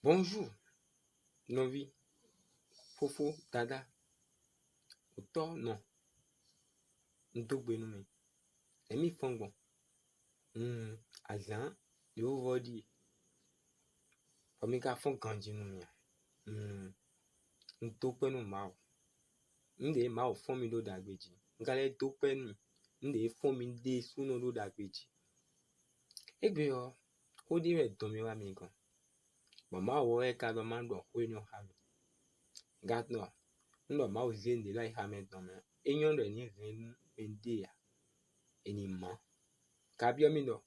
Bonjour, Novi, Fofo, Dada, Autor, non, Ndogbenumi, Emi Fongbon, Azan, yo vodi, Omika Fon Ganjinumia, Ntopenu Mao, Nde Mao Fomi do Dagbeji, Ngale Topenu, Nde Fomi de Suno do Dagbeji. Egbe yo, Odi re Domiwa Migon, Mama wo Kado Mando, Wenyo Hami, Gatno. Ndo ma uzende la ihame tome enyo ndo ni renu endia eni ma kabio mi ndo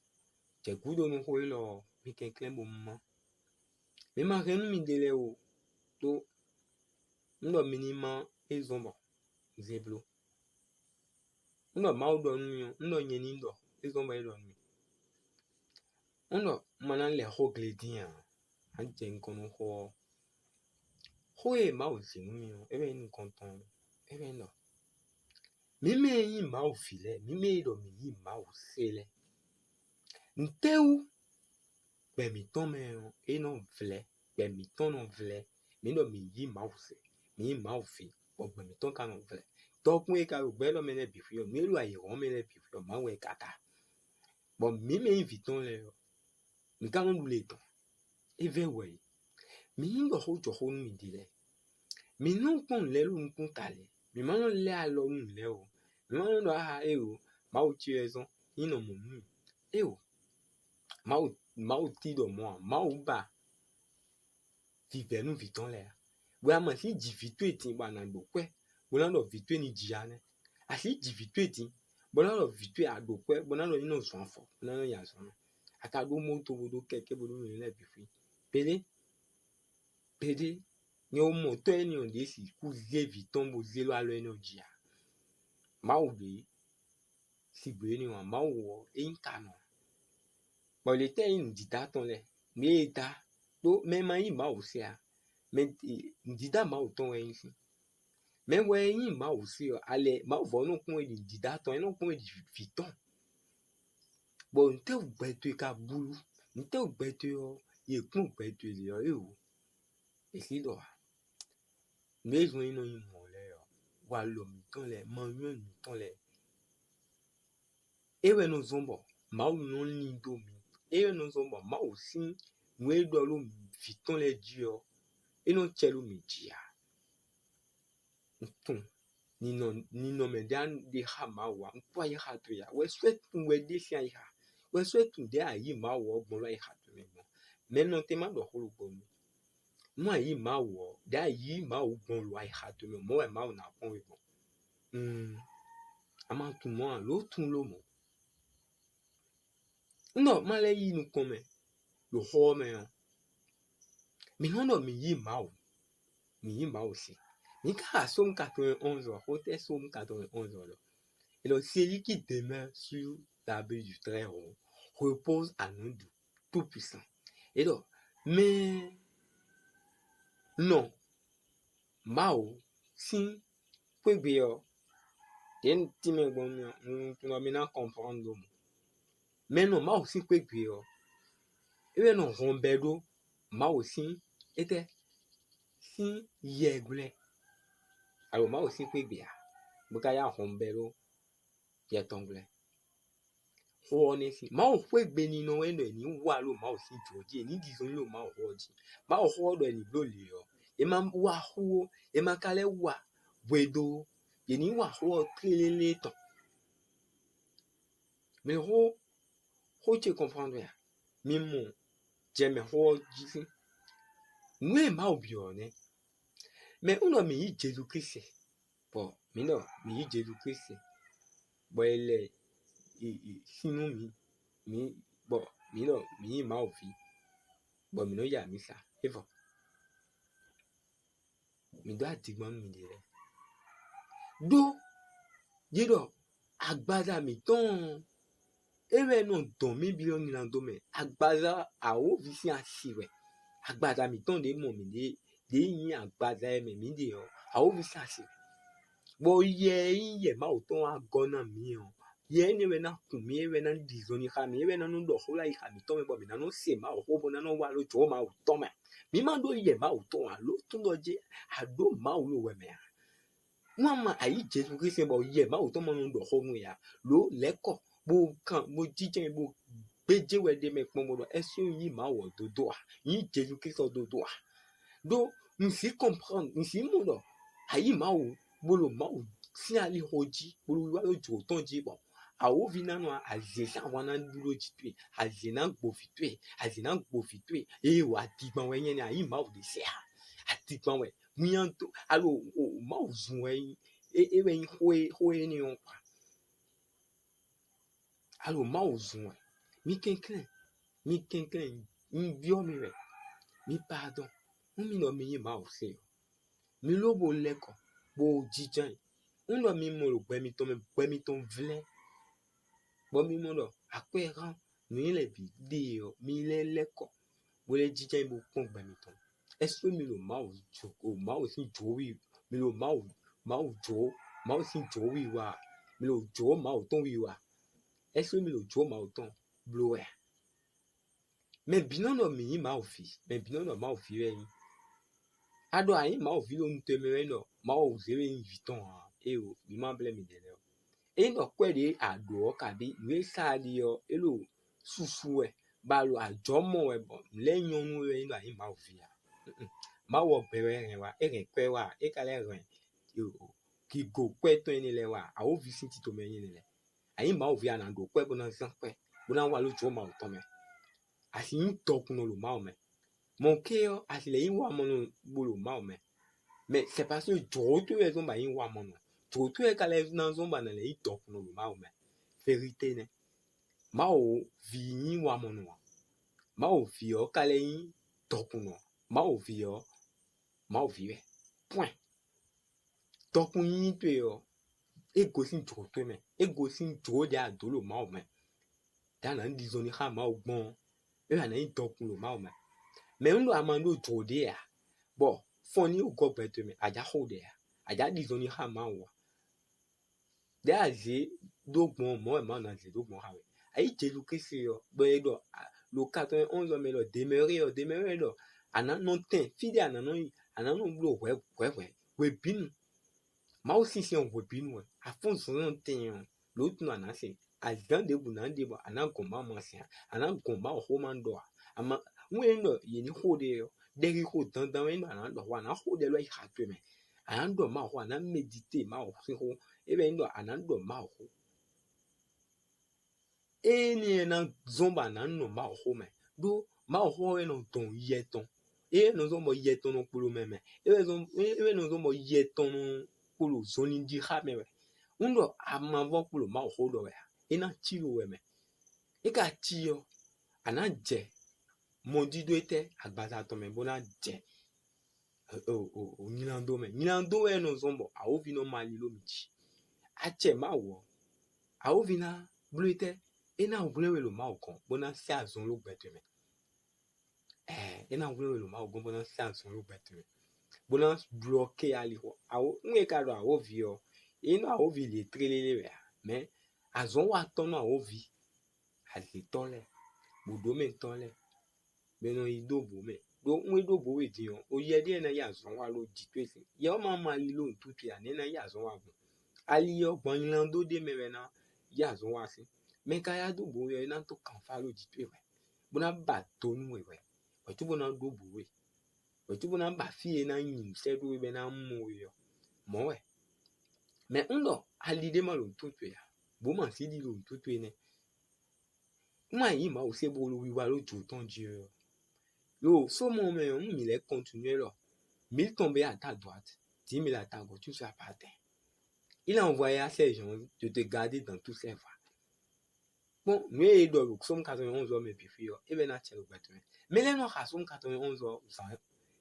je gudo no ho lo mi ken klembo ma me ma renu mi dele o to ndo minima ezombo zeblo ndo ma udo nu ndo nyeni ndo ezombo elo nu ndo mana le ho gledin anje nkono ho e ma uzinu mi ebe ni konton ebe ndo mime yi ma ufile mime do mi yi ma usele Etɛwu bemiton me eno vle bemiton no vle mi do mi yi ma use mi ma ufi o bemiton kan no vle to kun e ka gbe lo me le bi fi o mi lu ayi ro me le bi fi o ma we kaka bon mime inviton le mi kan lu le ton eve we mi ndo ho jo ho mi dile mi no kon le lu nkun tale mi ma no le a lo nu le o mi ma no o ma o ti ezon ino mo mu o ma o ti do mo ma o ba vive nu viton le we ama si ji vitu etin ba na do kwe we na do vitu ni ji ane a si ji vitu etin bo na do vitu a do kwe bo na do ni no so afo bo na no ya so aka do moto bo do keke bo do le bi fi pede ni o moto eni on de si ku ze viton bo ze lo alo eni o ji a ma o be si gbe ni wa ma o wo inkano bo le te in dita ton le mi ta do me ma yi ma o se a me dida ma o ton we yin si me we yin ma o se ale ma vo no kun e dida ton e no kun e viton bo nte o gbe to ka bulu nte o gbe to yo ye kun gbe to le yo e si do me zo yin no yin mo le yo wa lo mi ton le ma yun mi ton le ewe no zombo ma o no ni do mi ewe no zombo ma o sin we do lo viton le ji yo e no chelu mi ji a nton ni no me dan de ha ma wa npo yi ha to ya we sweat we de si ai ha we sweat de ayi ma wo ogbon lo ai ha to me no te ma do ho gbo mi mo ayi ma wo de ayi ma ogbon lo ai ha to me mo e ma na pon we gbo ama tun mo lo tun lo mo no ma le yi nu kon me lo ho me yo mi no mi yi ma o si ni ka somme 91 au test somme 91 et donc celui qui demeure sur la base du très haut repose à nom du tout-puissant et donc mais non Mao si peut bien den ti me bon tu no me na comprendre mais non Mao si peut bien et non rombedo Mao si était si yegle alors Mao si peut bien bukaya rombero ya tongle ho ne si ma o fwe gbe ni no eno ni wa lo ma o si joji ni dizon lo ma o hoji ma o ho do ni lo le yo e ma wa ho e ma kale wa wedo ye ni wa ho trelele ton mais ho tu comprendre ya mi mo je me ho ji nous ma o bi one mais uno mi yi Jésus Christ bon mi no mi yi Jésus Christ bo ele sinu mi bon mi no mi ma o fi bon mi no ya mi sa even mi do adigban mi de re do ye do agbaza mi ton ewe no don mi bi o ni na do me agbaza a o vi si asiwe agbaza mi ton de mo mi de yin agbaza e mi de o a o vi si asiwe bo ye ma o ton agona mi o ye ni we na kun mi we na dizoni ha mi we na no do ho la ha mi ton me bo mi na no se ma o ho bo na no wa lo jo ma o ton me mi ma do ye ma uto a lo tun do je ado ma ulo we me mama ayi Jésus Christ bo ye ma uto mo ndo ho mu ya lo leko bo kan bo jije bo beje we de me pon mo do eso yi ma wo dodo a yi Jésus Christ dodo a do mi si comprendre mi si mo do ayi ma wo bolo ma wo si ali hoji bolo wa lo jo ton ji bo awo vina no azesa wana duro jitwe azena gbofitwe azena gbofitwe wa digban we yen ayi ma wo de se a adigban we mianto alo ma wo zun we we hoe ni on pa alo ma wo zun we mi kenkren mi bio mi we mi pardon mi no mi yi ma wo se mi lo bo leko bo jijan un mi mo lo gbe mi ton vle bo mi mo lo aperan mi le bi de o mi le leko bo le jijan bo pon gbe mi ton eso mi lo ma wo jo o ma wo si jo wi mi lo ma wo jo ma wo si jo wi wa mi lo jo ma wo ton wi wa eso mi lo jo ma wo ton blower me binono mi yi ma wo fi me binono ma wo fi we yin ado ayin ma wo fi lo nte me no ma wo ze we inviton a o mi ma ble mi de le e no kwede ado ka bi we sa di o elo susu e ba lo ajomo we bo le nyonu we no ayin ma wo fi ya ma wo bere ren wa e ren kwe wa e ka le ren ki go kwe to ni le wa a wo vi sin ti to me yin le ayin ma wo fi na go kwe bo na san kwe bo na wa lo jo ma wo to me asin tokun lo ma o me mon keo asile yin wa mo no bolo ma o me mais c'est parce que jo to e zo ba yin wa mo no jo to e ka le na zo ba na le yin tokun lo ma o me vérité ne ma o vi yin wa mo no ma o fi o ka le yin tokun no ma o vi we point tokun yin to e o e go sin jo to me e go sin jo de adolo ma o me dan na ndi zo ni ha ma o gbon e na yin tokun lo ma o me mais ndo amando jo de ya bo foni o go gbe to me aja ho de ya aja di zo ni ha ma o de aze dogbon mo e ma na ze dogbon ha we ayi Jésus Christ yo be do lo 91 me lo demeurer lo ana non ten fide ana non blo we binu ma o si on we binu a fon so non ten lo tun ana se azan de bu na de bo ana ko ma ma se ana ko ma ho man do ama we no ye ni ho de yo de ko dan we no ana do wa na ho de lo ha to me ana do ma ho ana mediter ma ho se ho e be ndo ana do ma ho ni na zomba na no ma ho me do ma ho e no ton yeton e no zo mo yeton no polo me e no zo mo yeton no polo zoni di ha me we ndo ama vo polo ma ho do we e na ti lo we me e ka ti yo ana je mo di do ete agbaza to me bona je nilando we no zombo a ovi no mali lo mi ji a che ma wo a ovi na blute e na obule we lo ma okon bona si azon lo gbe to me e na obule we lo ma okon bona si azon lo gbe to me bona bloquer ali ho a o nwe ka do a ovi o e no a ovi le trelele we mais azon wa to no a ovi a le tole budo me tole be no idobo me do nwe dobo we di on o ye de na ya azon wa lo di to ese ye o ma ma li lo ntutu ya na ya azon wa gun ali yo gbon ilando de me we na ya azon wa si me ka ya dobo we na to kan fa lo di to we bona ba to nu we o tu bona dobo we o tu bona ba fi na yin se do we na mu yo mo we me ndo ali de ma lo ntutu ya bo ma si di lo ntutu ne ma yi ma o se bo lo wi wa lo jo ton ji yo so mon mais on il est continué là 1000 tombés à ta droite 10 000 à ta gauche tu seras par terre il a envoyé à ces gens de te garder dans tous ses voies bon nous et donc somme 91 hommes et puis et ben na tchelo batme mais les non somme 91 hommes ça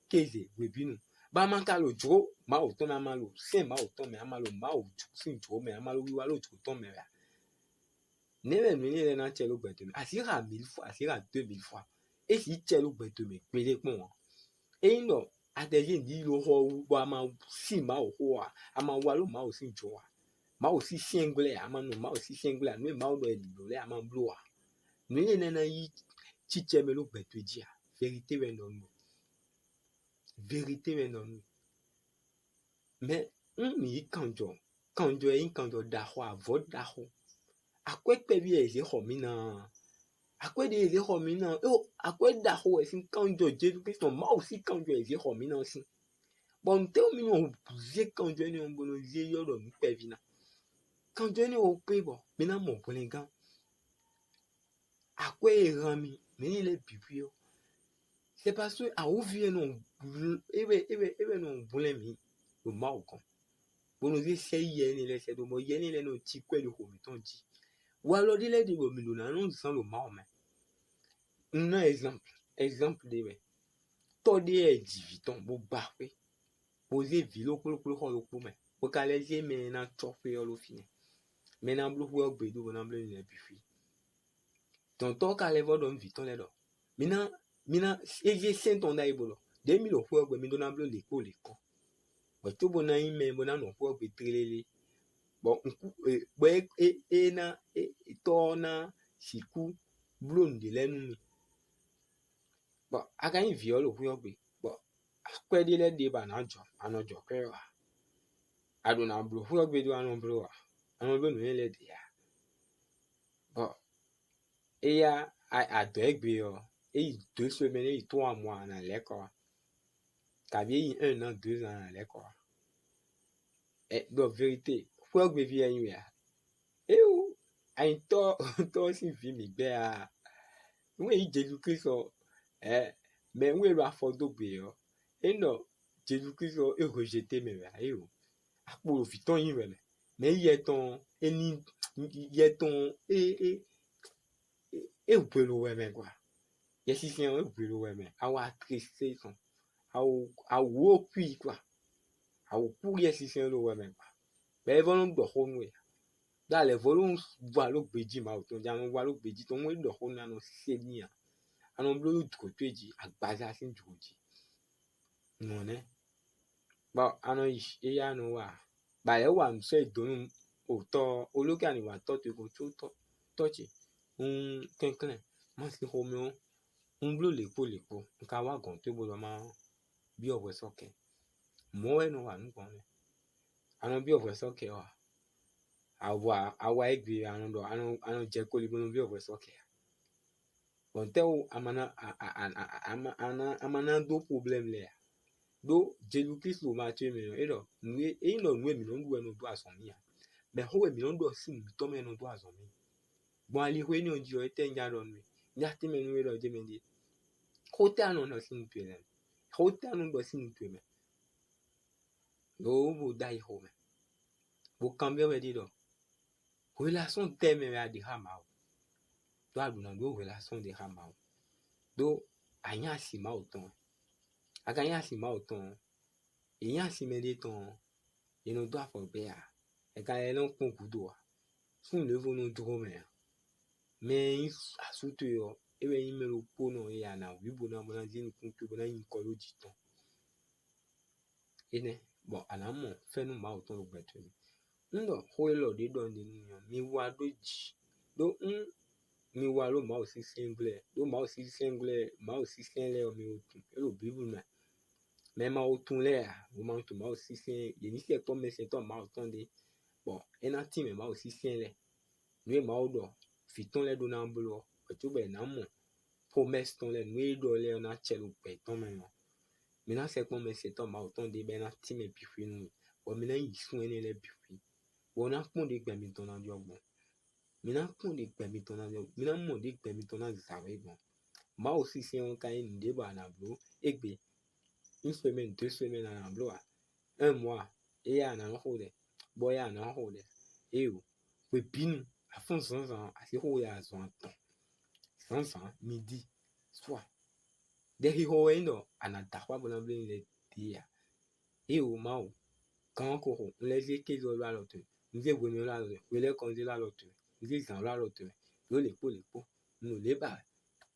keze we binu ba man ka lo jo ma o to na ma lo se ma o to me ama lo ma o sin jo me ama lo wi wa lo jo to me ya ne le ni le na tchelo batme asira 1000 fois asira 2000 fois et si tchelo batme pele pon e no adeje ndi lo ho wa ma si ma o ho ama wa lo ma o sin jo ma o si single ama no ma o si single no ma o do e le ama bloa no ye na yi chiche me lo betu dia vérité we no vérité maintenant nous. Mais mi kanjo yin kanjo daho avo daho. Akwe pebi eze homina. Akwe de eze homina. Akwe daho esin kanjo Jésus Christ ma aussi kanjo eze homina aussi. Bon te mi no buzie kanjo ni ombono zie yodo mi pebi na. Kanjo ni o pe bo, mina mo bolengan. Akwe rami, meni le bibio. C'est parce que a ouvie non ebe non bolen mi o ma o kon. Bono zie se yeni le se do mo yeni le no ti kwe lo mi ton di. Ou alors di le di bo mi do na non san lo ma o men. Un exemple de we. To de e diviton bo ba we. Bo zie vilo kolo lo ko men. Bo ka le zie men na chofe yo lo fini. Men na blo wo gbedo bo na blo ni le bifi. Tonton ka le vo don viton le do. Mina eje senton da ibolo. De mi lo fo gbe mi do na blo le ko. Bo to bo na ime bo na no fo gbe trelele. Bon bo na to na siku blo ndi le nu mi. Bon aga yin vi lo fo gbe. Bon akwe de le de ba na jo anojo ke wa. Ado na blo fo gbe do anon blo wa. Anon blo no le de ya. Bon eya ado egbe yo. Et 2 semaines, et 3 mois dans l'école. T'avais 1 an, 2 ans dans l'école. Et donc, vérité, faut que je vienne là. Et où? Un temps, aussi, vie, mais bien. Oui, Jésus-Christ, mais où est la photo, bien? Et non, Jésus-Christ est rejeté, mais et où? À pour le fiton, il est. Mais il y a ton, il y a ton, et vous pouvez le voir, mais quoi? Yes, c'est un peu le même. Awa triste son. Awo puis quoi. Awo pour yes, c'est un peu même. Mais volons de honwe. Dans les volons voir le bédi ma auton. Dans voir le bédi ton de hon na no senia. Anon bleu du côté dit à baza sin du dit. Non né. Ba anon ish e ya no wa. Ba e wa nse don o to o lo kan wa to te go to chi. Kenklen. Man si homo. Blo lepo nka wa gon te bo ma bi of soke mo e no wa nu kon anon bi of soke wa awa egbe anon je ko li bo bi of soke bon te o amana do problem le do Jésus Christ lo ma tu me e do mi no do ason mi ya me ho mi no do sin to me no do ason mi bon ali ho ni oji o ete nja do mi ya ti me no do je me di Côté anon no sin tuele. Côté anon do sin tuele. No bo dai ho me. Bo cambio me di do. Relation teme me adi hamao. Do aduna do relation de hamao. Do anya si ma oton. Aga anya si ma oton. E nya si me de ton. E no do afo be a. E ka e lon kon kudo a. Sun le vo no dro me. Me asutu yo. Ewe ime lo pono e ya na wibo na bona zin kuntu bona yin kolo jiton. Ene bon alamo fe no ma oton lo gbetu. Ndo ho lo de don de nu mi wa do ji. Do mi wa lo ma o si single. Do ma o si single o mi otun. E lo bible na. Me ma otun le a, o ma otun ma o si sin. Ye ni se to me se to ma oton de. Bon, ena ti me ma o si sin le. Nu ma o do fiton le do na mbolo. Tu be na mo promesse ton le nu do le na chelo pe ton me no me na se kon me se ton ma oton de be na ti me bifi nu o me na yi sun ene le bifi o na pon de gbe mi ton na jo gbon me na pon de gbe mi ton na jo me na mo de gbe mi ton na zawe gbon ma o si se on kan ni de ba na blo egbe une semaine 2 semaines na blo a 1 mois e ya na ho de boy ya na ho de e o pe binu a fon san asi ho ya zo ton Sansan, midi, soir. Dès ho eno, anatahwa bonamble le dia. E o mao, kan ko les eke zo la lotu. Nous venu la lotu. We le konzi la lotu. Nous zan la lotu. Yo le po. Nous le ba.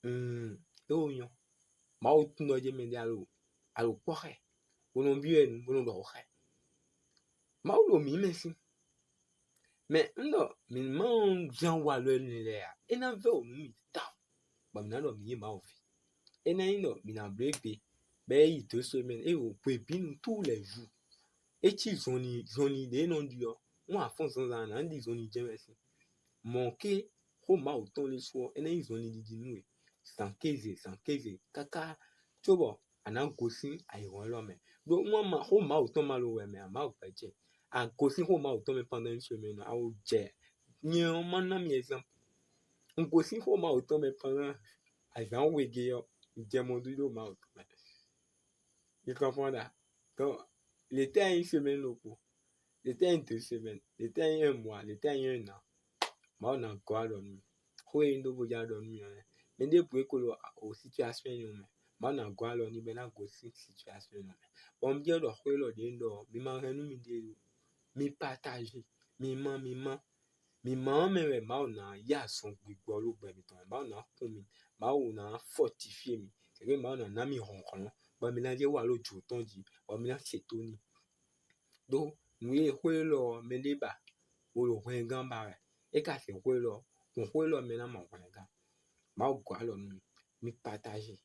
E o yon. Mao tuno je mende alo kware. Bonon bien, bonon do he. Mao lo mi mesin. Mais non, min man jan wa le le a. E na ve o mi ta. Ba mina do mi ma ofi. E na ino mina brebe ben 2 semaines et au pépine tous les jours et tu zoni des non dur on a fond sans un dit zoni jemesi manqué ho ma autant les soirs et ils zoni di nous sans kaka tu vois ana gosi ai wala mais donc moi ma ho ma autant mal ouais mais ma au pas a gosi ho ma autant mais pendant une semaine a au jet ni on m'en a mis exemple on gosi ho ma autant mais pendant a j'en wege yo diamond do ma autant tu comprends là donc l'été a une semaine au coup l'été a 2 semaines l'été a un mois l'été a un an ma on a quoi donner ho ndo bo ja donner mais des pour que au situation yo mais ma na quoi donner ben na go situation yo bon bien do ho lo de ndo mi ma hanu mi de mi partager mi ma me ma na ya son gbigbo lo gbe mi ton ma na kun mi ma o na fortifier mi c'est que ma na mi ronron ba mi na je wa lo ju ton ji ba mi na se to ni donc oui ho lo me de ba o lo ho gan ba re e ka se ho lo me na ma ho gan ma o gwa lo mi partager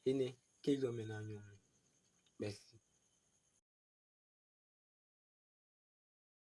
ene ke lo me na nyo merci